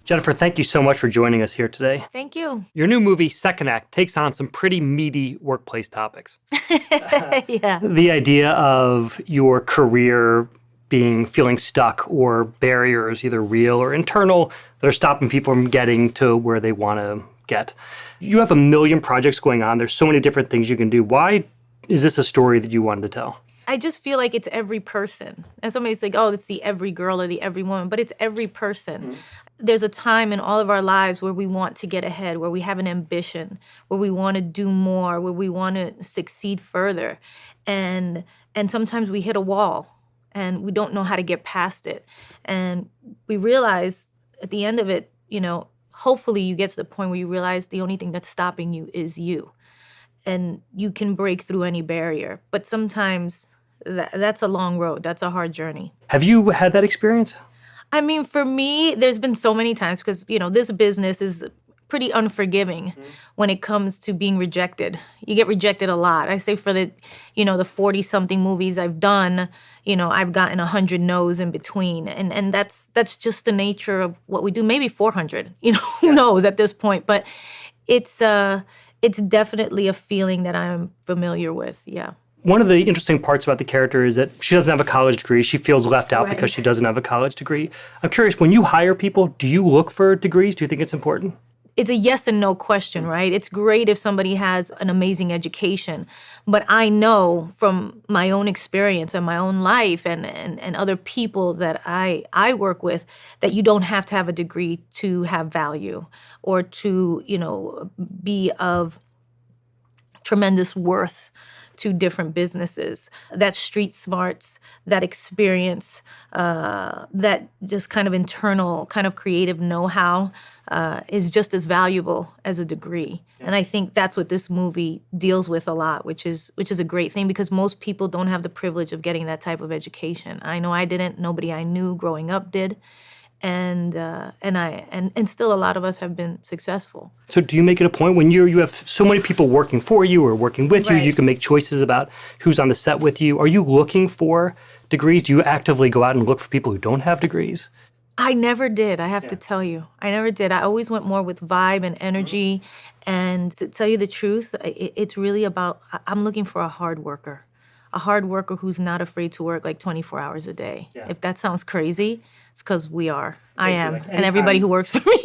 Jennifer, thank you so much for joining us here today. Thank you. Your new movie, Second Act, takes on some pretty meaty workplace topics. Yeah. The idea of your career feeling stuck, or barriers, either real or internal, that are stopping people from getting to where they want to get. You have a million projects going on. There's so many different things you can do. Why is this a story that you wanted to tell? I just feel like it's every person. And somebody's like, oh, it's the every girl or the every woman, but it's every person. Mm-hmm. There's a time in all of our lives where we want to get ahead, where we have an ambition, where we want to do more, where we want to succeed further. And sometimes we hit a wall and we don't know how to get past it. And we realize at the end of it, hopefully you get to the point where you realize the only thing that's stopping you is you. And you can break through any barrier. But sometimes that's a long road. That's a hard journey. Have you had that experience? I mean, for me, there's been so many times because, this business is pretty unforgiving when it comes to being rejected. You get rejected a lot. I say for the 40-something movies I've done, I've gotten 100 no's in between. And that's just the nature of what we do. Maybe 400, who knows at this point. But it's definitely a feeling that I'm familiar with, yeah. One of the interesting parts about the character is that she doesn't have a college degree. She feels left out because she doesn't have a college degree. I'm curious, when you hire people, do you look for degrees? Do you think it's important? It's a yes and no question, right? It's great if somebody has an amazing education, but I know from my own experience and my own life and other people that I work with that you don't have to have a degree to have value or to, be of tremendous worth to different businesses. That street smarts, that experience, that just kind of internal, kind of creative know-how is just as valuable as a degree. And I think that's what this movie deals with a lot, which is a great thing because most people don't have the privilege of getting that type of education. I know I didn't. Nobody I knew growing up did. And still a lot of us have been successful. So do you make it a point when you have so many people working for you or working with you, you can make choices about who's on the set with you. Are you looking for degrees? Do you actively go out and look for people who don't have degrees? I never did, I have to tell you. I never did. I always went more with vibe and energy. And to tell you the truth, it's really about, I'm looking for a hard worker who's not afraid to work like 24 hours a day. Yeah. If that sounds crazy, it's because we are. I am. And everybody who works for me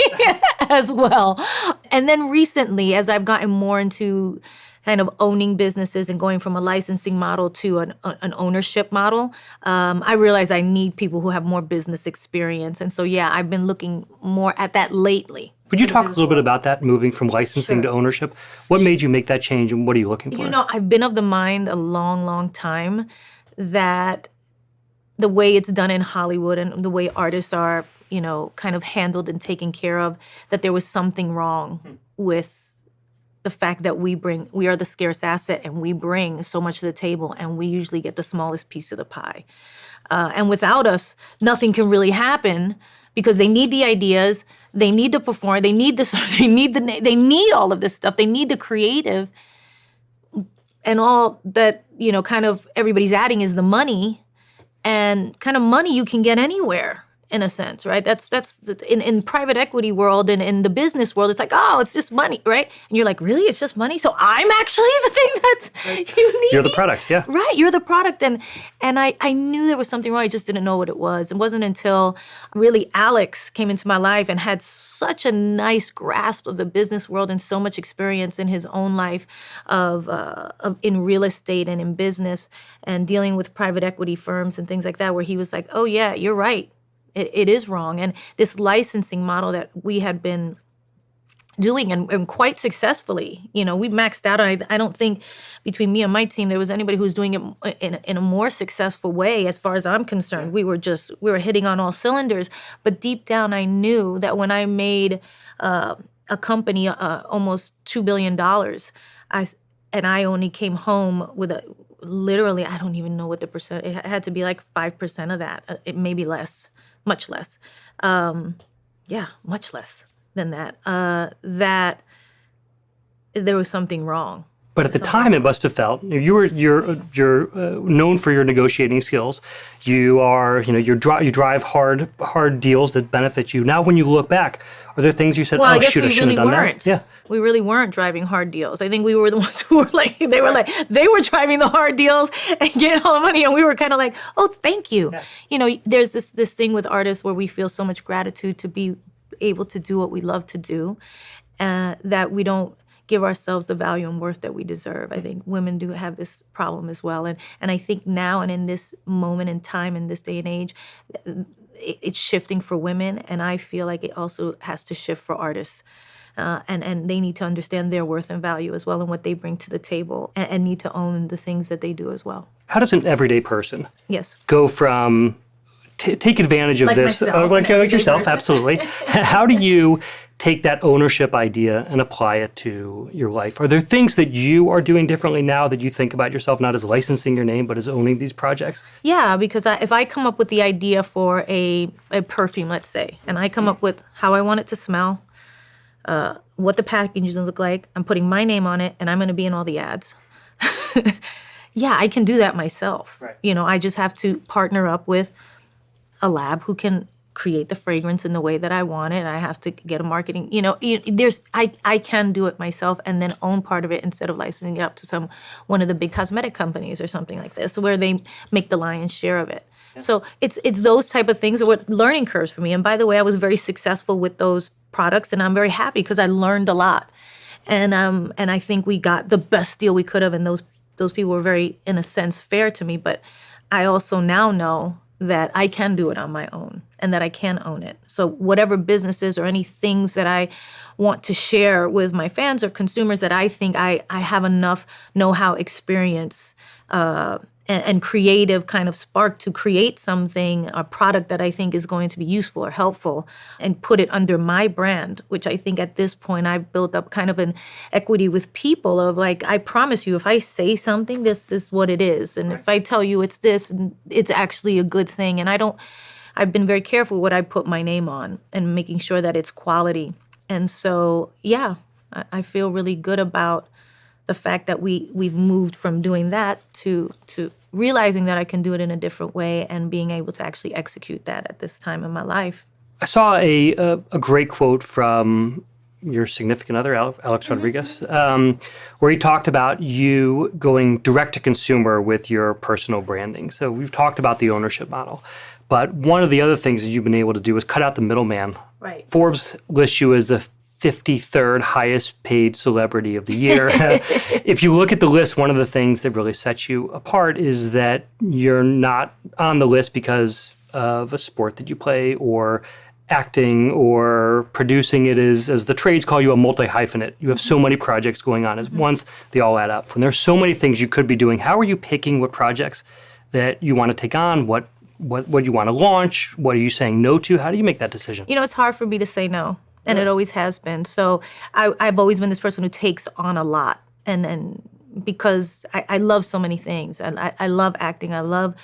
as well. And then recently, as I've gotten more into kind of owning businesses and going from a licensing model to an ownership model, I realize I need people who have more business experience. And so, I've been looking more at that lately. Would you talk a little bit about that, moving from licensing to ownership? What made you make that change, and what are you looking for? I've been of the mind a long, long time that the way it's done in Hollywood and the way artists are, kind of handled and taken care of, that there was something wrong with the fact that we are the scarce asset and we bring so much to the table and we usually get the smallest piece of the pie. And without us, nothing can really happen because they need the ideas, they need to perform, they need they need all of this stuff, they need the creative, and all that, kind of everybody's adding is the money, and kind of money you can get anywhere. In a sense, right? That's in private equity world and in the business world, it's like, oh, it's just money, right? And you're like, really? It's just money? So I'm actually the thing that's unique. You're the product, yeah. Right, you're the product. And I knew there was something wrong. I just didn't know what it was. It wasn't until really Alex came into my life and had such a nice grasp of the business world and so much experience in his own life of in real estate and in business and dealing with private equity firms and things like that, where he was like, oh yeah, you're right. It is wrong. And this licensing model that we had been doing and quite successfully, we maxed out. I don't think between me and my team, there was anybody who was doing it in a more successful way as far as I'm concerned. We were hitting on all cylinders. But deep down, I knew that when I made a company almost $2 billion, I only came home with literally, I don't even know what the percent, it had to be like 5% of that, it may be less. Much less. Much less than that. That there was something wrong. But at the time, it must have felt you're known for your negotiating skills. You drive hard deals that benefit you. Now, when you look back, are there things you said, Well, I "Oh guess shoot, I we shouldn't really have done weren't. that"? Yeah, We really weren't driving hard deals. I think we were the ones who were like, they were driving the hard deals and getting all the money, and we were kind of like, oh, thank you. Yeah. You know, there's this thing with artists where we feel so much gratitude to be able to do what we love to do, that we don't give ourselves the value and worth that we deserve. I think women do have this problem as well. And I think now and in this moment in time, in this day and age, it's shifting for women. And I feel like it also has to shift for artists. And they need to understand their worth and value as well and what they bring to the table and need to own the things that they do as well. how does an everyday person Yes. go from take advantage of Like this, myself, like an everyday yourself, person. absolutely. How do you take that ownership idea and apply it to your life? Are there things that you are doing differently now that you think about yourself, not as licensing your name, but as owning these projects? Yeah, because if I come up with the idea for a perfume, let's say, and I come up with how I want it to smell, what the packaging is going to look like, I'm putting my name on it, and I'm going to be in all the ads. Yeah, I can do that myself. Right. You know, I just have to partner up with a lab who can create the fragrance in the way that I want it. I have to get a marketing, I can do it myself and then own part of it instead of licensing it up to one of the big cosmetic companies or something like this, where they make the lion's share of it. Yeah. So it's those type of things that were learning curves for me. And by the way, I was very successful with those products, and I'm very happy because I learned a lot. And I think we got the best deal we could have, and those people were very, in a sense, fair to me. But I also now know that I can do it on my own and that I can own it. So whatever businesses or any things that I want to share with my fans or consumers that I think I have enough know-how, experience, and creative kind of spark to create something, a product that I think is going to be useful or helpful, and put it under my brand, which I think at this point I've built up kind of an equity with people of like, I promise you, if I say something, this is what it is. And if I tell you it's this, it's actually a good thing. And I've been very careful what I put my name on and making sure that it's quality. And so, yeah, I feel really good about the fact that we've moved from doing that to realizing that I can do it in a different way and being able to actually execute that at this time in my life. I saw a great quote from your significant other, Alex Rodriguez, where he talked about you going direct to consumer with your personal branding. So we've talked about the ownership model, but one of the other things that you've been able to do is cut out the middleman. Right. Forbes lists you as the 53rd highest paid celebrity of the year. If you look at the list, one of the things that really sets you apart is that you're not on the list because of a sport that you play or acting or producing. It is, as the trades call you, a multi-hyphenate. You have so many projects going on at once, they all add up. And there's so many things you could be doing. How are you picking what projects that you want to take on? What you want to launch? What are you saying no to? How do you make that decision? It's hard for me to say no. And it always has been. So I've always been this person who takes on a lot. And because I love so many things. And I love acting. I love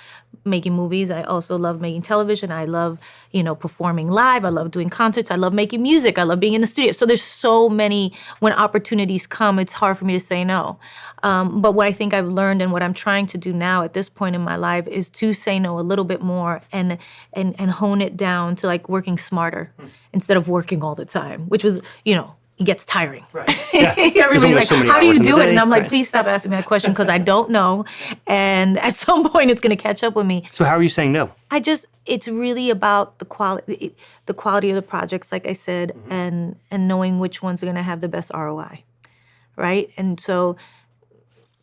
making movies. I also love making television. I love, performing live. I love doing concerts. I love making music. I love being in the studio. So there's so many, when opportunities come, it's hard for me to say no. But what I think I've learned and what I'm trying to do now at this point in my life is to say no a little bit more and hone it down to like working smarter instead of working all the time, which was, it gets tiring. Right. Yeah. Everybody's like, so many how do you hours in the do it? day. And I'm like, Right. please stop asking me that question because I don't know. And at some point it's going to catch up with me. So how are you saying no? It's really about the quality of the projects, like I said, and knowing which ones are going to have the best ROI, right? And so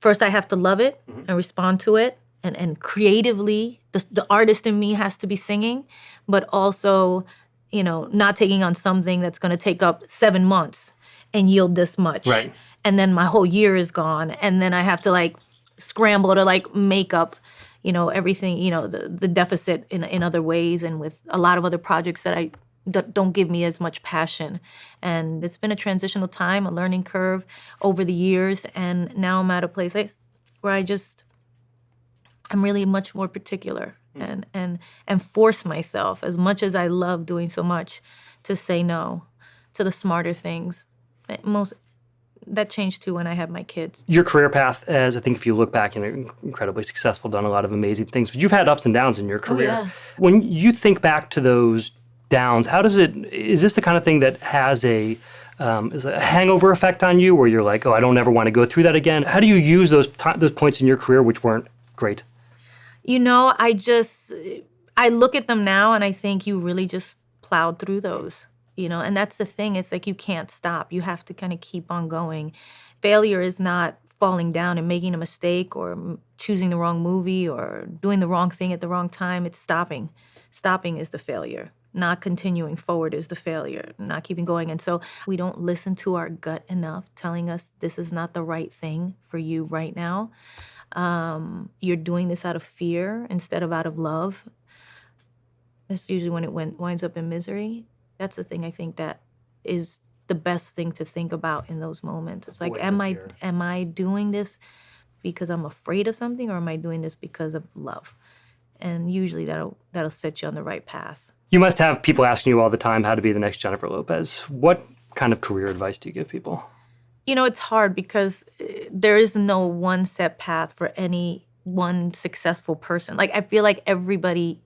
first I have to love it and respond to it. And creatively, the artist in me has to be singing, but also, not taking on something that's going to take up 7 months and yield this much. Right. And then my whole year is gone. And then I have to like scramble to like make up, everything, the deficit in other ways and with a lot of other projects that don't give me as much passion. And it's been a transitional time, a learning curve over the years. And now I'm at a place where I'm really much more particular and force myself, as much as I love doing so much, to say no to the smarter things. that changed too when I had my kids. Your career path, as I think if you look back, incredibly successful, done a lot of amazing things, but you've had ups and downs in your career. Yeah. When you think back to those downs, is this the kind of thing that has is a hangover effect on you where you're like, oh, I don't ever want to go through that again? How do you use those points in your career which weren't great? I look at them now and I think you really just plowed through those, and that's the thing. It's like you can't stop. You have to kind of keep on going. Failure is not falling down and making a mistake or choosing the wrong movie or doing the wrong thing at the wrong time. It's stopping. Stopping is the failure. Not continuing forward is the failure, not keeping going. And so we don't listen to our gut enough telling us this is not the right thing for you right now. You're doing this out of fear instead of out of love. That's usually when it winds up in misery. That's the thing I think that is the best thing to think about in those moments. It's like, am I doing this because I'm afraid of something, or am I doing this because of love? And usually that'll set you on the right path. You must have people asking you all the time how to be the next Jennifer Lopez. What kind of career advice do you give people? It's hard because there is no one set path for any one successful person. Like, I feel like everybody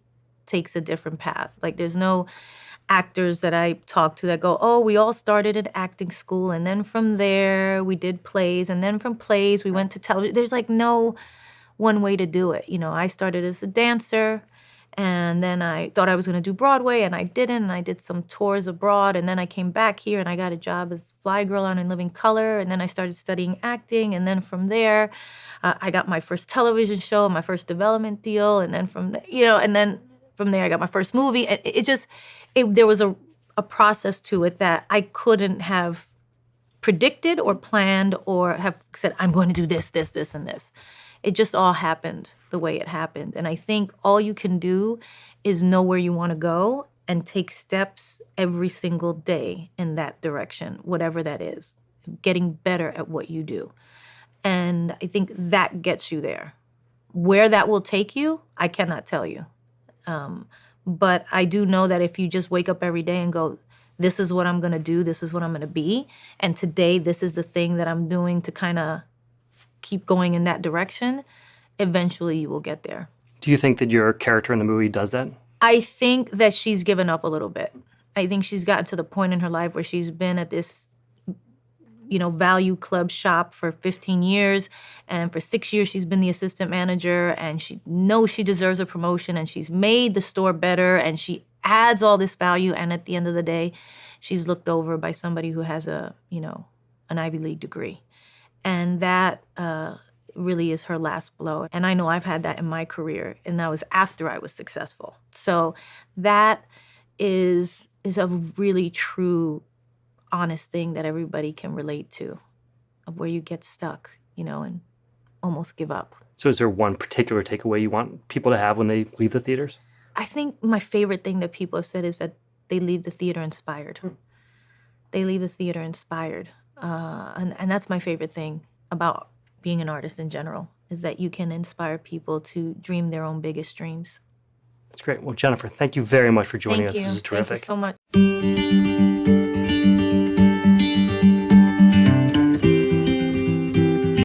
takes a different path. Like, there's no actors that I talk to that go, oh, we all started at acting school, and then from there we did plays, and then from plays we went to television. There's like no one way to do it. I started as a dancer, and then I thought I was going to do Broadway, and I didn't, and I did some tours abroad, and then I came back here, and I got a job as fly girl on In Living Color, and then I started studying acting, and then from there, I got my first television show, my first development deal, and then from there I got my first movie. There was a process to it that I couldn't have predicted or planned or have said, I'm going to do this, this, this, and this. It just all happened the way it happened. And I think all you can do is know where you want to go and take steps every single day in that direction, whatever that is, getting better at what you do. And I think that gets you there. Where that will take you, I cannot tell you. But I do know that if you just wake up every day and go, this is what I'm going to do, this is what I'm going to be, and today this is the thing that I'm doing to kind of keep going in that direction, eventually you will get there. Do you think that your character in the movie does that? I think that she's given up a little bit. I think she's gotten to the point in her life where she's been at this value club shop for 15 years. And for 6 years, she's been the assistant manager, and she knows she deserves a promotion, and she's made the store better, and she adds all this value. And at the end of the day, she's looked over by somebody who has an Ivy League degree. And that really is her last blow. And I know I've had that in my career, and that was after I was successful. So that is a really true, honest thing that everybody can relate to, of where you get stuck, and almost give up. So is there one particular takeaway you want people to have when they leave the theaters? I think my favorite thing that people have said is that they leave the theater inspired. They leave the theater inspired. And that's my favorite thing about being an artist in general, is that you can inspire people to dream their own biggest dreams. That's great. Well, Jennifer, thank you very much for joining us. Thank you. This is terrific. Thank you so much.